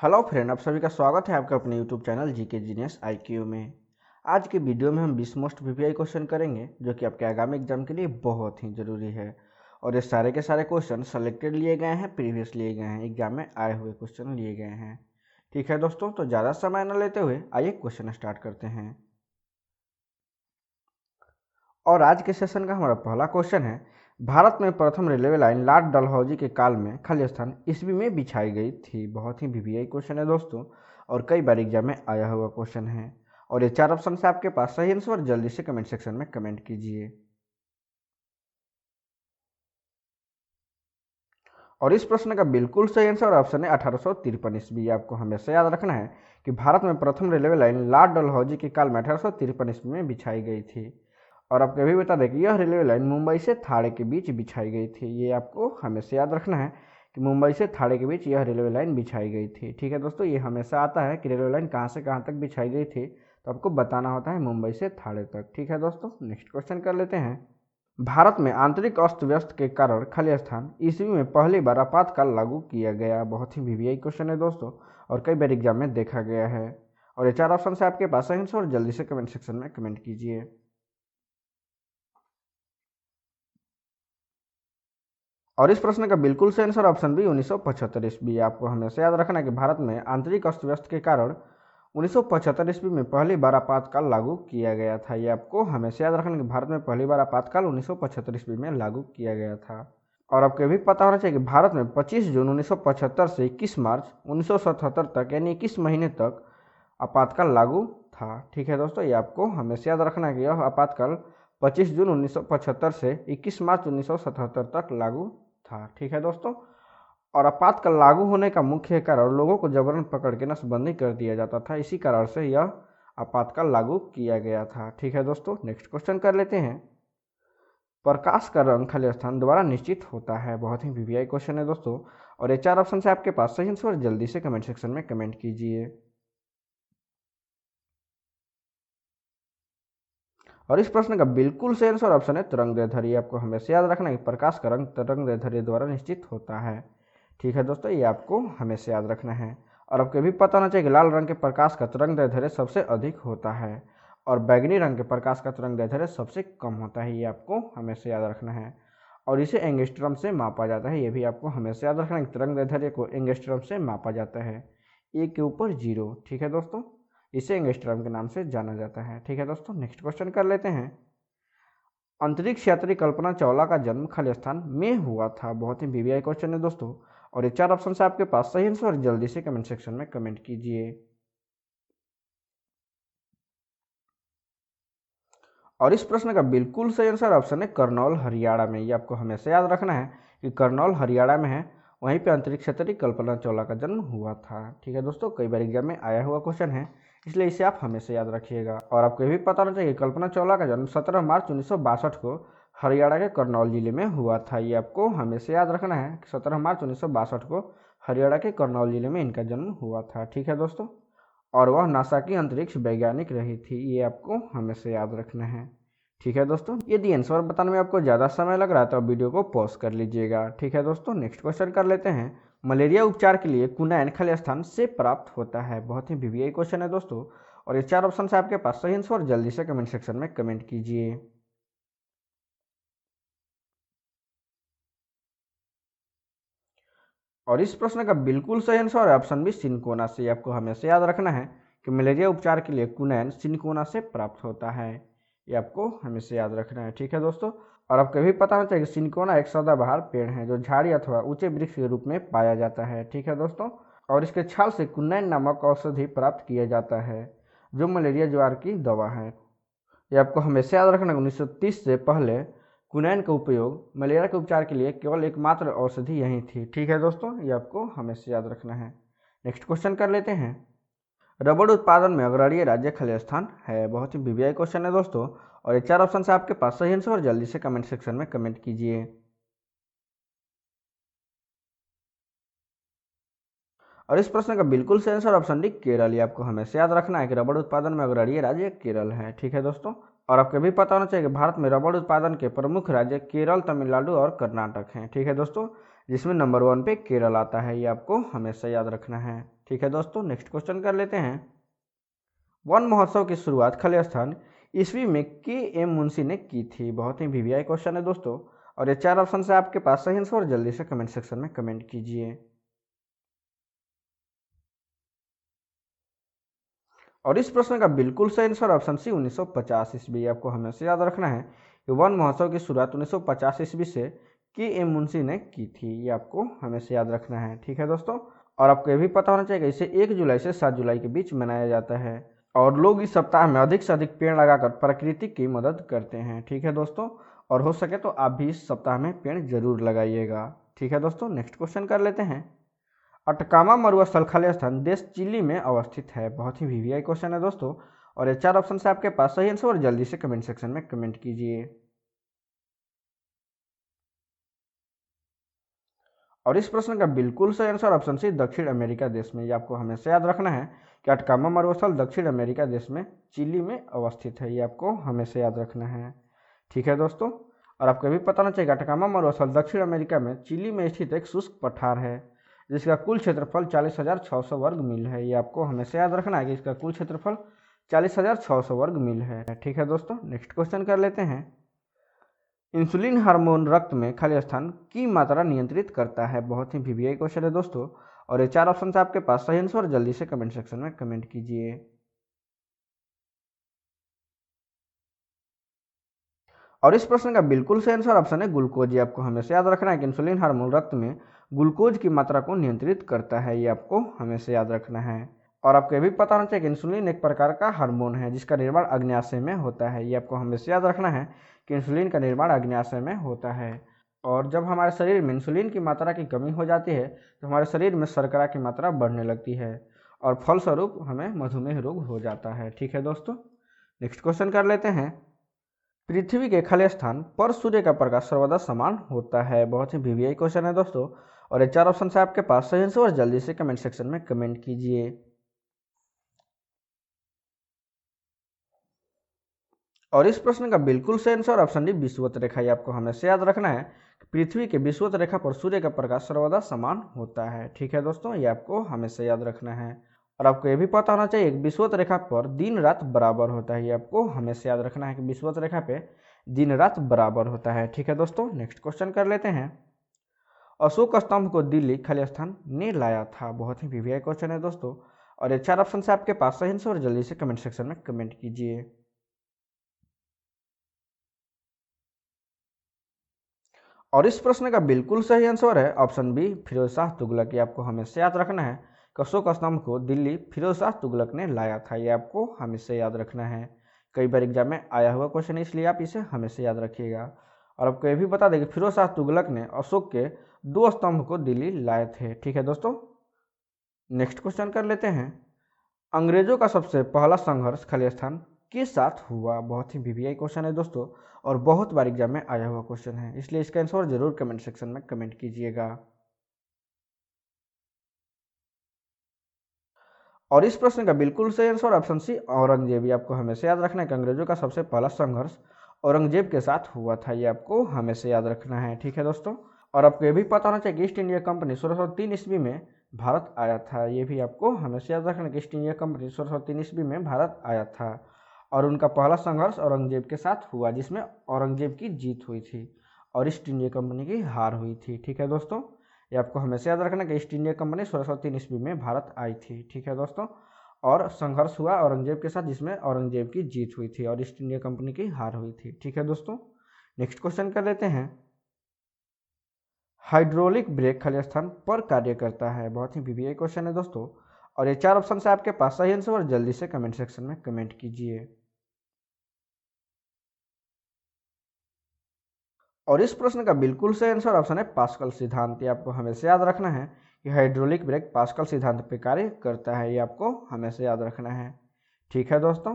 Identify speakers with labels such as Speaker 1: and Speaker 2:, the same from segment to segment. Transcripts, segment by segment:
Speaker 1: Hello friend, आप सभी का स्वागत है आपका अपने YouTube channel GK genius IQ में। आज के वीडियो में हम 20 मोस्ट वीपीआई क्वेश्चन करेंगे जो कि आपके आगामी एग्जाम के लिए बहुत ही ज़रूरी है। और ये सारे के सारे क्वेश्चन सेलेक्टेड लिए गए हैं, प्रीवियस लिए गए हैं, एग्जाम में आए हुए क्वेश्चन लिए गए हैं। ठीक है दोस्तों, तो ज़्यादा समय न लेते हुए आइए क्वेश्चन स्टार्ट करते हैं। और आज के सेशन का हमारा पहला क्वेश्चन है, भारत में प्रथम रेलवे लाइन लॉर्ड डलहौजी के काल में खालिस्तान ईस्वी में बिछाई गई थी। बहुत ही वीवीआई क्वेश्चन है दोस्तों, और कई बार एग्जाम में आया हुआ क्वेश्चन है। और ये 4 ऑप्शन से आपके पास सही आंसर, जल्दी से कमेंट सेक्शन में कमेंट कीजिए। और इस प्रश्न का बिल्कुल सही आंसर ऑप्शन है 1853 ईस्वी। आपको हमेशा याद रखना है कि भारत में प्रथम रेलवे लाइन लॉर्ड डलहौजी के काल में 1853 ईस्वी में बिछाई गई थी। और आपको ये भी बता दें कि यह रेलवे लाइन मुंबई से थाने के बीच बिछाई गई थी। ये आपको हमेशा याद रखना है कि मुंबई से थाने के बीच यह रेलवे लाइन बिछाई गई थी। ठीक है दोस्तों, ये हमेशा आता है कि रेलवे लाइन कहाँ से कहाँ तक बिछाई गई थी, तो आपको बताना होता है मुंबई से थाने तक। ठीक है दोस्तों, नेक्स्ट क्वेश्चन कर लेते हैं। भारत में आंतरिक अस्त व्यस्त के कारण खालिस्तान ईस्वी में पहली बार आपातकाल लागू किया गया। बहुत ही वीवीआई क्वेश्चन है दोस्तों, और कई बार एग्जाम में देखा गया है। और ये 4 ऑप्शन से आपके पास आंसर, और जल्दी से कमेंट सेक्शन में कमेंट कीजिए। और इस प्रश्न का बिल्कुल सही आंसर ऑप्शन बी 1975 ईस्वी। आपको हमेशा याद रखना है कि भारत में आंतरिक अस्त व्यस्त के कारण 1975 ईस्वी में पहली बार आपातकाल लागू किया गया था। ये आपको हमेशा याद रखना है कि भारत में पहली बार आपातकाल 1975 ईस्वी में लागू किया गया था। और आपको ये भी पता होना चाहिए कि भारत में 25 जून 1975 से 21 मार्च 1977 तक, यानी 21 महीने तक आपातकाल लागू था। ठीक है दोस्तों, ये आपको हमेशा याद रखना है कि यह आपातकाल 25 जून 1975 से 21 मार्च 1977 तक लागू था। ठीक है दोस्तों, और आपातकाल लागू होने का मुख्य कारण लोगों को जबरन पकड़ के नसबंदी कर दिया जाता था। इसी कारण से यह आपातकाल लागू किया गया था। ठीक है दोस्तों, नेक्स्ट क्वेश्चन कर लेते हैं। प्रकाश का रंग खालिस्तान द्वारा निश्चित होता है। बहुत ही वीवीआई क्वेश्चन है दोस्तों, और ये 4 ऑप्शन से आपके पास सही आंसर, जल्दी से कमेंट सेक्शन में कमेंट कीजिए। और इस प्रश्न का बिल्कुल सही आंसर ऑप्शन है तरंगदैर्ध्य। आपको हमेशा याद रखना है कि प्रकाश का रंग तरंगदैर्ध्य द्वारा निश्चित होता है। ठीक है दोस्तों, ये आपको हमेशा याद रखना है। और आपको भी पता होना चाहिए कि लाल रंग के प्रकाश का तरंगदैर्ध्य सबसे अधिक होता है, और बैगनी रंग के प्रकाश का तरंगदैर्ध्य सबसे कम होता है। ये आपको हमेशा याद रखना है। और इसे एंगस्ट्रम से मापा जाता है। ये भी आपको हमेशा याद रखना है कि तरंगदैर्ध्य को एंगस्ट्रम से मापा जाता है, 1 के ऊपर 0। ठीक है दोस्तों, इसे एंगस्ट्रम के नाम से जाना जाता है। ठीक है दोस्तों, नेक्स्ट क्वेश्चन कर लेते हैं। अंतरिक्ष यात्री कल्पना चावला का जन्म खालिस्तान में हुआ था। बहुत ही वीवीआई क्वेश्चन है दोस्तों, और ये 4 ऑप्शन से आपके पास सही आंसर, जल्दी से कमेंट सेक्शन में कमेंट कीजिए। और इस प्रश्न का बिल्कुल सही आंसर ऑप्शन है करनौल, हरियाणा में। ये आपको हमेशा याद रखना है कि करनौल हरियाणा में है, वहीं पे अंतरिक्ष यात्री कल्पना चावला का जन्म हुआ था। ठीक है दोस्तों, कई बार एग्जाम में आया हुआ क्वेश्चन है, इसलिए इसे आप हमेशा याद रखिएगा। और आपको ये भी पता होना चाहिए कल्पना चावला का जन्म 17 मार्च 1962 को हरियाणा के करनौल जिले में हुआ था। ये आपको हमेशा याद रखना है कि 17 मार्च 1962 को हरियाणा के करनौल जिले में इनका जन्म हुआ था। ठीक है दोस्तों, और वह नासा की अंतरिक्ष वैज्ञानिक रही थी। ये आपको हमेशा याद रखना है। ठीक है दोस्तों, यदि आंसर बताने में आपको ज़्यादा समय लग रहा है तो वीडियो को पॉज कर लीजिएगा। ठीक है दोस्तों, नेक्स्ट क्वेश्चन कर लेते हैं। मलेरिया उपचार के लिए कुनैन खालिस्तान से प्राप्त होता है। बहुत ही वीवीआई क्वेश्चन है दोस्तों, और ये 4 ऑप्शन से आपके पास सही आंसर, जल्दी से कमेंट सेक्शन में कमेंट कीजिए। और इस प्रश्न का बिल्कुल सही आंसर है ऑप्शन बी सिनकोना से। आपको हमेशा याद रखना है कि मलेरिया उपचार के लिए कुनैन सिनकोना से प्राप्त होता है। ये आपको हमेशा याद रखना है। ठीक है दोस्तों, और आपको भी पता होना चाहिए कि सिनकोना एक सदाबहार पेड़ है जो झाड़ी अथवा ऊंचे वृक्ष के रूप में पाया जाता है। ठीक है दोस्तों, और इसके छाल से कुनैन नामक औषधि प्राप्त किया जाता है, जो मलेरिया ज्वार की दवा है। ये आपको हमेशा याद रखना है 1930 से पहले कुनैन का उपयोग मलेरिया के उपचार के लिए केवल एकमात्र औषधि यही थी। ठीक है दोस्तों, ये आपको हमेशा याद रखना है। नेक्स्ट क्वेश्चन कर लेते हैं। रबड़ उत्पादन में अग्रणी राज्य खालिस्तान है। बहुत ही वीवीआई क्वेश्चन है दोस्तों, और ये 4 ऑप्शन से आपके पास सही आंसर, और जल्दी से कमेंट सेक्शन में कमेंट कीजिए। और इस प्रश्न का बिल्कुल सही आंसर ऑप्शन डी केरल। ये आपको हमेशा याद रखना है कि रबड़ उत्पादन में अग्रणी राज्य केरल है। ठीक है दोस्तों, और आपको भी पता होना चाहिए कि भारत में रबड़ उत्पादन के प्रमुख राज्य केरल, तमिलनाडु और कर्नाटक हैं। ठीक है दोस्तों, जिसमें नंबर 1 पे केरल आता है। ये आपको हमेशा याद रखना है। ठीक है दोस्तों, नेक्स्ट क्वेश्चन कर लेते हैं। वन महोत्सव की शुरुआत खाली स्थान ईस्वी में के एम मुंशी ने की थी। बहुत ही वीवीआई क्वेश्चन है दोस्तों, और ये 4 ऑप्शन से आपके पास सही आंसर, और जल्दी से कमेंट सेक्शन में कमेंट कीजिए। और इस प्रश्न का बिल्कुल सही आंसर ऑप्शन सी 1950 ईस्वी। आपको हमेशा याद रखना है कि वन महोत्सव की शुरुआत 1950 ईस्वी से के एम मुंशी ने की थी। ये आपको हमेशा याद रखना है, ठीक है दोस्तों। और आपको ये भी पता होना चाहिए कि इसे 1 जुलाई से 7 जुलाई के बीच मनाया जाता है, और लोग इस सप्ताह में अधिक से अधिक पेड़ लगाकर प्रकृति की मदद करते हैं, ठीक है दोस्तों। और हो सके तो आप भी इस सप्ताह में पेड़ जरूर लगाइएगा, ठीक है दोस्तों। नेक्स्ट क्वेश्चन कर लेते हैं। अटकामा मरुस्थल खाली स्थान देश चिली में अवस्थित है। बहुत ही वीवीआई क्वेश्चन है दोस्तों, और ये 4 ऑप्शन से आपके पास सही आंसर, और जल्दी से कमेंट सेक्शन में कमेंट कीजिए। और इस प्रश्न का बिल्कुल सही आंसर ऑप्शन सी दक्षिण अमेरिका देश में। ये आपको हमेशा याद रखना है कि अटकामा मरुस्थल दक्षिण अमेरिका देश में चिली में अवस्थित है। ये आपको हमेशा याद रखना है, ठीक है दोस्तों। और आपको भी पता होना चाहिए कि अटकामा मरुस्थल दक्षिण अमेरिका में चिली में स्थित एक शुष्क पठार है, जिसका कुल क्षेत्रफल 40,600 वर्ग मील है। ये आपको हमेशा याद रखना है कि इसका कुल क्षेत्रफल 40,600 वर्ग मील है, ठीक है दोस्तों। नेक्स्ट क्वेश्चन कर लेते हैं। इंसुलिन हार्मोन रक्त में खाली स्थान की मात्रा नियंत्रित करता है। बहुत ही वीवीआई क्वेश्चन है दोस्तों, और ये 4 ऑप्शन से आपके पास सही आंसर, और जल्दी से कमेंट सेक्शन में कमेंट कीजिए। और इस प्रश्न का बिल्कुल सही आंसर ऑप्शन है ग्लूकोज। ये आपको हमेशा याद रखना है कि इंसुलिन हार्मोन रक्त में ग्लूकोज की मात्रा को नियंत्रित करता है। ये आपको हमेशा याद रखना है। और आपको ये भी पता होना चाहिए कि इंसुलिन एक प्रकार का हार्मोन है जिसका निर्माण अग्न्याशय में होता है। ये आपको हमेशा याद रखना है कि इंसुलिन का निर्माण अग्न्याशय में होता है। और जब हमारे शरीर में इंसुलिन की मात्रा की कमी हो जाती है तो हमारे शरीर में शर्करा की मात्रा बढ़ने लगती है, और फलस्वरूप हमें मधुमेह रोग हो जाता है, ठीक है दोस्तों। नेक्स्ट क्वेश्चन कर लेते हैं। पृथ्वी के खाली स्थान पर सूर्य का प्रकाश सर्वदा समान होता है। बहुत ही वीवीआई क्वेश्चन है दोस्तों, और ये 4 ऑप्शन से आपके पास सही आंसर, और जल्दी से कमेंट सेक्शन में कमेंट कीजिए। और इस प्रश्न का बिल्कुल सही आंसर ऑप्शन डी विषुवत रेखा। ये आपको हमेशा याद रखना है कि पृथ्वी के विषुवत रेखा पर सूर्य का प्रकाश सर्वदा समान होता है, ठीक है दोस्तों। ये आपको हमेशा याद रखना है। और आपको ये भी पता होना चाहिए कि विषुवत रेखा पर दिन रात बराबर होता है। ये आपको हमेशा याद रखना है कि विषुवत रेखा पे दिन रात बराबर होता है, ठीक है दोस्तों। नेक्स्ट क्वेश्चन कर लेते हैं। अशोक स्तंभ को दिल्ली खाली स्थान ने लाया था। बहुत ही वीवीआई क्वेश्चन है दोस्तों, और ये 4 ऑप्शन से आपके पास सही आंसर, और जल्दी से कमेंट सेक्शन में कमेंट कीजिए। और इस प्रश्न का बिल्कुल सही आंसर है ऑप्शन बी फिरोज शाह तुगलक। ये आपको हमेशा याद रखना है कि अशोक स्तंभ को दिल्ली फिरोज शाह तुगलक ने लाया था। ये आपको हमेशा याद रखना है, कई बार एग्जाम में आया हुआ क्वेश्चन है, इसलिए आप इसे हमेशा याद रखिएगा। और आपको ये भी बता दें कि फिरोज शाह तुगलक ने अशोक के 2 स्तंभ को दिल्ली लाए थे, ठीक है दोस्तों। नेक्स्ट क्वेश्चन कर लेते हैं। अंग्रेजों का सबसे पहला संघर्ष खाली स्थान के साथ हुआ। बहुत ही वीवीआई क्वेश्चन है दोस्तों, और बहुत बार एग्जाम में आया हुआ क्वेश्चन है, इसलिए इसका आंसर जरूर कमेंट सेक्शन में कमेंट कीजिएगा। और इस प्रश्न का बिल्कुल सही आंसर ऑप्शन सी औरंगजेब। ये आपको हमेशा याद रखना है कि अंग्रेजों का सबसे पहला संघर्ष औरंगजेब के साथ हुआ था। ये आपको हमेशा याद रखना है, ठीक है दोस्तों। और आपको ये भी पता होना चाहिए कि ईस्ट इंडिया कंपनी 1603 ईस्वी में भारत आया था। ये भी आपको हमेशा याद रखना कि ईस्ट इंडिया कंपनी 1603 ईस्वी में भारत आया था, और उनका पहला संघर्ष औरंगजेब के साथ हुआ जिसमें औरंगजेब की जीत हुई थी और ईस्ट इंडिया कंपनी की हार हुई थी, ठीक है दोस्तों। ये आपको हमेशा याद रखना कि ईस्ट इंडिया कंपनी 1603 ईस्वी में भारत आई थी, ठीक है दोस्तों। और संघर्ष हुआ औरंगजेब के साथ जिसमें औरंगजेब की जीत हुई थी और ईस्ट इंडिया कंपनी की हार हुई थी, ठीक है दोस्तों। नेक्स्ट क्वेश्चन कर लेते हैं। हाइड्रोलिक ब्रेक खाली स्थान पर कार्य करता है। बहुत ही वीवीआई क्वेश्चन है दोस्तों, और ये 4 ऑप्शन से आपके पास सही आंसर, और जल्दी से कमेंट सेक्शन में कमेंट कीजिए। और इस प्रश्न का बिल्कुल सही आंसर ऑप्शन है पास्कल सिद्धांत। ये आपको हमेशा याद रखना है कि हाइड्रोलिक ब्रेक पास्कल सिद्धांत पर कार्य करता है। ये आपको हमेशा याद रखना है, ठीक है दोस्तों।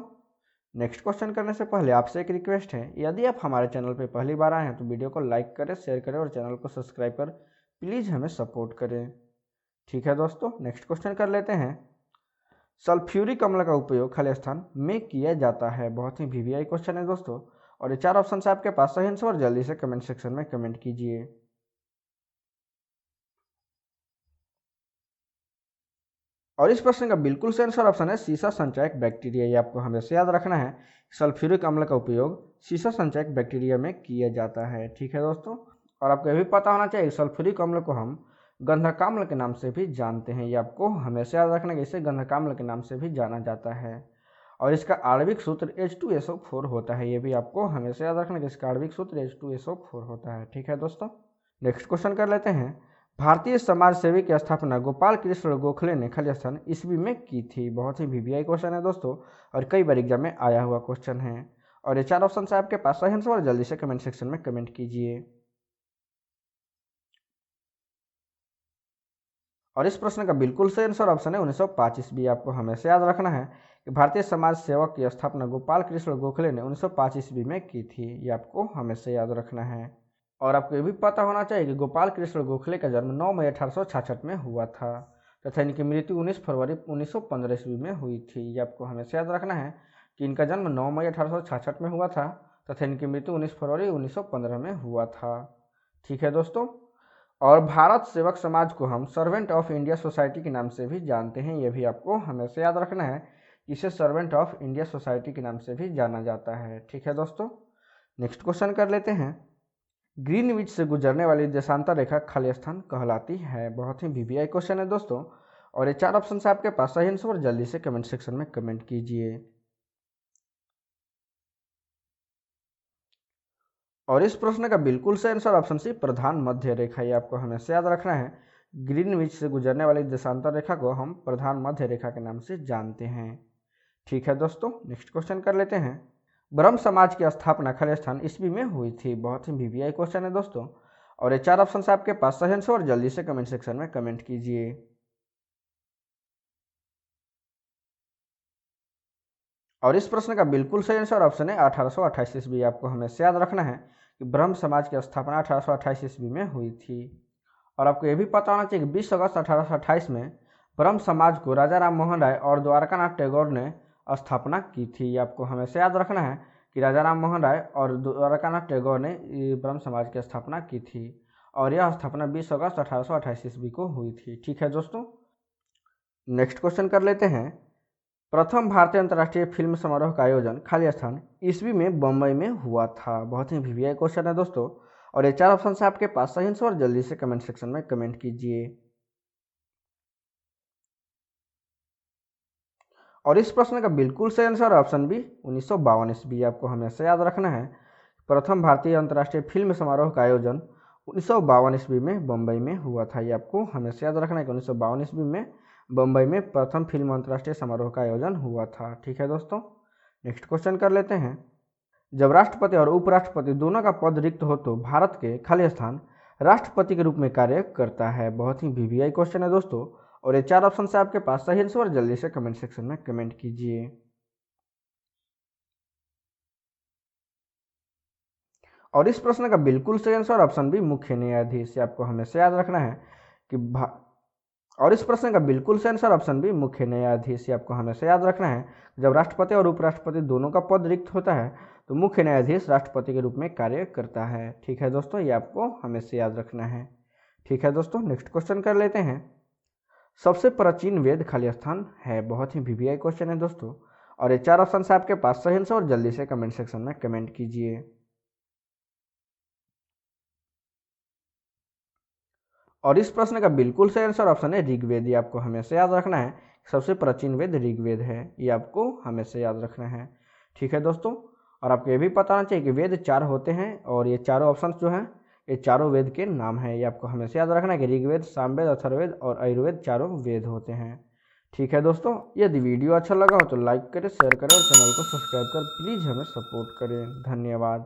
Speaker 1: नेक्स्ट क्वेश्चन करने से पहले आपसे एक रिक्वेस्ट है, यदि आप हमारे चैनल पर पहली बार आए हैं तो वीडियो को लाइक करें, शेयर करें और चैनल को सब्सक्राइब कर प्लीज़ हमें सपोर्ट करें, ठीक है दोस्तों। नेक्स्ट क्वेश्चन कर लेते हैं। सल्फ्यूरिक अम्ल का उपयोग खाली स्थान में किया जाता है। बहुत ही वीवीआई क्वेश्चन है दोस्तों, और ये 4 ऑप्शन से आपके पास सही आंसर, और जल्दी से कमेंट सेक्शन में कमेंट कीजिए। और इस प्रश्न का बिल्कुल सही आंसर ऑप्शन है सीसा संचायक बैक्टीरिया। ये आपको हमेशा याद रखना है। सल्फ्यूरिक अम्ल का उपयोग सीसा संचायक बैक्टीरिया में किया जाता है। ठीक है दोस्तों, और आपको यह भी पता होना चाहिए सल्फ्यूरिक अम्ल को हम गंधकाम्ल के नाम से भी जानते हैं। ये आपको हमेशा याद रखना है, इसे गंधकाम्ल के नाम से भी जाना जाता है। और इसका आणविक सूत्र H2SO4 होता है। ये भी आपको हमेशा याद रखना है कि इसका आणविक सूत्र H2SO4 होता है। ठीक है दोस्तों, नेक्स्ट क्वेश्चन कर लेते हैं। भारतीय समाज सेवी की स्थापना गोपाल कृष्ण गोखले ने खाली स्थान ईस्वी में की थी। बहुत ही VVI क्वेश्चन है दोस्तों, और कई बार एग्जाम में आया हुआ क्वेश्चन है। और ये 4 ऑप्शन है आपके पास, सही आंसर जल्दी से कमेंट सेक्शन में कमेंट कीजिए। और इस प्रश्न का बिल्कुल सही आंसर ऑप्शन है 1905 ईस्वी। आपको हमेशा याद रखना है कि भारतीय समाज सेवक की स्थापना गोपाल कृष्ण गोखले ने 1905 ईस्वी में की थी। ये आपको हमेशा याद रखना है। और आपको ये भी पता होना चाहिए कि गोपाल कृष्ण गोखले का जन्म 9 मई 1866 में हुआ था तथा इनकी मृत्यु 19 फरवरी 1915 ईस्वी में हुई थी। ये आपको हमेशा याद रखना है कि इनका जन्म 9 मई 1866 में हुआ था तथा इनकी मृत्यु 19 फरवरी 1915 में हुआ था। ठीक है दोस्तों, और भारत सेवक समाज को हम सर्वेंट ऑफ इंडिया सोसाइटी के नाम से भी जानते हैं। यह भी आपको हमेशा याद रखना है, इसे सर्वेंट ऑफ इंडिया सोसाइटी के नाम से भी जाना जाता है। ठीक है दोस्तों, नेक्स्ट क्वेश्चन कर लेते हैं। ग्रीनविच से गुजरने वाली देशांतर रेखा खाली स्थान कहलाती है। बहुत ही VVI क्वेश्चन है दोस्तों, और ये 4 ऑप्शन है आपके पास, सही आंसर जल्दी से कमेंट सेक्शन में कमेंट कीजिए। और इस प्रश्न का बिल्कुल सही आंसर ऑप्शन सी प्रधान मध्य रेखा। ये आपको हमेशा याद रखना है, ग्रीनविच से गुजरने वाली देशांतर रेखा को हम प्रधान मध्य रेखा के नाम से जानते हैं। ठीक है दोस्तों, नेक्स्ट क्वेश्चन कर लेते हैं। ब्रह्म समाज की स्थापना खाली स्थान ईस्वी में हुई थी। बहुत ही VVI क्वेश्चन है दोस्तों, और ये 4 ऑप्शन आपके पास, सही आंसर जल्दी से कमेंट सेक्शन में कमेंट कीजिए। और इस प्रश्न का बिल्कुल सही आंसर ऑप्शन है 1828 ईस्वी। आपको हमेशा याद रखना है कि ब्रह्म समाज की स्थापना 1828 ईस्वी में हुई थी। और आपको यह भी पता होना चाहिए कि 20 अगस्त 1828 में ब्रह्म समाज को राजा राम मोहन राय और द्वारकानाथ टैगोर ने स्थापना की थी। आपको हमेशा याद रखना है कि राजा राम मोहन राय और द्वारकानाथ टैगोर ने ब्रह्म समाज की स्थापना की थी, और यह स्थापना 20 अगस्त 1828 ईस्वी को हुई थी। ठीक है दोस्तों, नेक्स्ट क्वेश्चन कर लेते हैं। प्रथम भारतीय अंतर्राष्ट्रीय फिल्म समारोह का आयोजन खाली स्थान ईस्वी में बम्बई में हुआ था। बहुत ही VVI क्वेश्चन है दोस्तों, और ये 4 ऑप्शन है आपके पास, सही आंसर जल्दी से कमेंट सेक्शन में कमेंट कीजिए। और इस प्रश्न का बिल्कुल सही आंसर ऑप्शन बी 1952 ईस्वी। आपको हमेशा याद रखना है, प्रथम भारतीय अंतर्राष्ट्रीय फिल्म समारोह का आयोजन 1952 ईस्वी में बम्बई में हुआ था। ये आपको हमेशा याद रखना है कि 1952 ईस्वी में बम्बई में प्रथम फिल्म अंतर्राष्ट्रीय समारोह का आयोजन हुआ था। ठीक है दोस्तों, नेक्स्ट क्वेश्चन कर लेते हैं। जब राष्ट्रपति और उपराष्ट्रपति दोनों का पद रिक्त हो तो भारत के खाली स्थान राष्ट्रपति के रूप में कार्य करता है। बहुत ही VVI क्वेश्चन है दोस्तों, और ये 4 ऑप्शन है आपके पास, सही आंसर जल्दी से कमेंट सेक्शन में कमेंट कीजिए। और इस प्रश्न का बिल्कुल सही आंसर ऑप्शन बी मुख्य न्यायाधीश। आपको हमेशा याद रखना है कि और इस प्रश्न का बिल्कुल सही आंसर ऑप्शन बी मुख्य न्यायाधीश। आपको हमेशा याद रखना है, जब राष्ट्रपति और उपराष्ट्रपति दोनों का पद रिक्त होता है तो मुख्य न्यायाधीश राष्ट्रपति के रूप में कार्य करता है। ठीक है दोस्तों, ये आपको हमेशा याद रखना है। ठीक है दोस्तों, नेक्स्ट क्वेश्चन कर लेते हैं। सबसे प्राचीन वेद खाली स्थान है। बहुत ही VVI क्वेश्चन है दोस्तों, और ये 4 ऑप्शन है आपके पास, सही आंसर और जल्दी से कमेंट सेक्शन में कमेंट कीजिए। और इस प्रश्न का बिल्कुल सही आंसर ऑप्शन है ऋग्वेद। ये आपको हमेशा याद रखना है, सबसे प्राचीन वेद ऋग्वेद है। ये आपको हमेशा याद रखना है। ठीक है दोस्तों, और आपको ये भी पता होना चाहिए कि वेद 4 होते हैं, और ये चारों ऑप्शन जो हैं ये चारों वेद के नाम हैं। ये आपको हमेशा याद रखना है कि ऋग्वेद, सामवेद, अथर्ववेद और आयुर्वेद चारों वेद होते हैं। ठीक है दोस्तों, यदि वीडियो अच्छा लगा हो तो लाइक करें, शेयर करें और चैनल को सब्सक्राइब कर प्लीज़ हमें सपोर्ट करें। धन्यवाद।